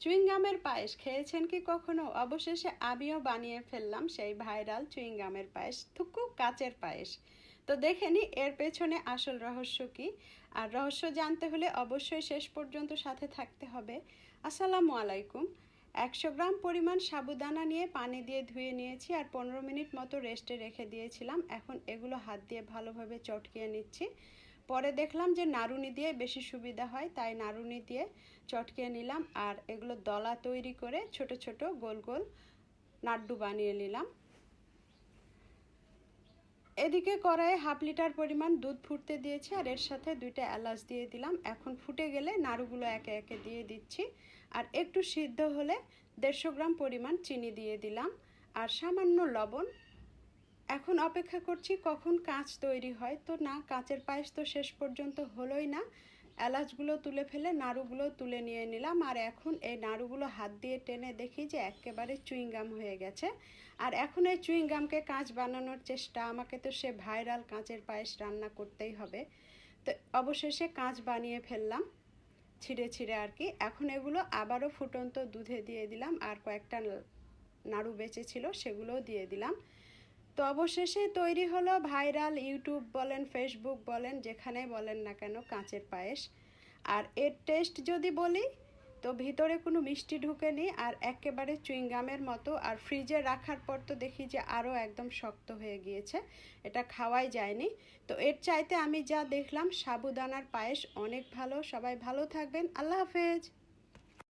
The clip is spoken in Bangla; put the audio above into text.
চুইংগামের পায়েস খেয়েছেন কি কখনো? অবশেষে আমিও বানিয়ে ফেললাম সেই ভাইরাল চুইংগামের পায়েস, থুকু কাচের পায়েস। তো দেখে নি এর পেছনে আসল রহস্য কি। আর রহস্য জানতে হলে অবশ্যই শেষ পর্যন্ত সাথে থাকতে হবে। আসসালামু আলাইকুম। 100 গ্রাম পরিমাণ সাবুদানা নিয়ে পানি দিয়ে ধুয়ে নিয়েছি আর 15 মিনিট মতো রেস্টে রেখে দিয়েছিলাম। এখন এগুলো হাত দিয়ে ভালোভাবে চটকিয়ে নিচ্ছি। পরে দেখলাম যে নাড়ুনি দিয়ে বেশি সুবিধা হয়, তাই নাড়ুনি দিয়ে চটকিয়ে নিলাম। আর এগুলো দলা তৈরি করে ছোট ছোট গোল গোল নাড়ু বানিয়ে নিলাম। এদিকে কড়াইয়ে 1/2 লিটার পরিমাণ দুধ ফুটতে দিয়েছি আর এর সাথে 2টা এলাচ দিয়ে দিলাম। এখন ফুটে গেলে নাড়ুগুলো একে একে দিয়ে দিচ্ছি। আর একটু সিদ্ধ হলে 150 গ্রাম পরিমাণ চিনি দিয়ে দিলাম আর সামান্য লবণ। এখন অপেক্ষা করছি কখন কাঁচ তৈরি হয়। তো না, কাঁচের পায়েস তো শেষ পর্যন্ত হলোই না। এলাচগুলো তুলে ফেলে নাড়ুগুলো তুলে নিয়ে নিলাম। আর এখন এই নাড়ুগুলো হাত দিয়ে টেনে দেখি যে একেবারে চুইংগাম হয়ে গেছে। আর এখন এই চুইংগামকে কাঁচ বানানোর চেষ্টা, আমাকে তো সে ভাইরাল কাঁচের পায়েস রান্না করতেই হবে। তো অবশেষে কাঁচ বানিয়ে ফেললাম, ছিঁড়ে ছিঁড়ে আর কি। এখন এগুলো আবারও ফুটন্ত দুধে দিয়ে দিলাম আর কয়েকটা নাড়ু বেঁচে ছিল সেগুলোও দিয়ে দিলাম। তো অবশেষে তৈরি হলো ভাইরাল, ইউটিউব বলেন ফেসবুক বলেন যেখানে বলেন না কেন, কাঁচের পায়েস। আর এর টেস্ট যদি বলি তো ভিতরে কোনো মিষ্টি ঢুকেনি আর একেবারে চুইংগামের মতো। আর ফ্রিজে রাখার পর তো দেখি যে আরও একদম শক্ত হয়ে গিয়েছে, এটা খাওয়াই যায়নি। তো এর চাইতে আমি যা দেখলাম সাবুদানার পায়েস অনেক ভালো। সবাই ভালো থাকবেন, আল্লাহ হাফেজ।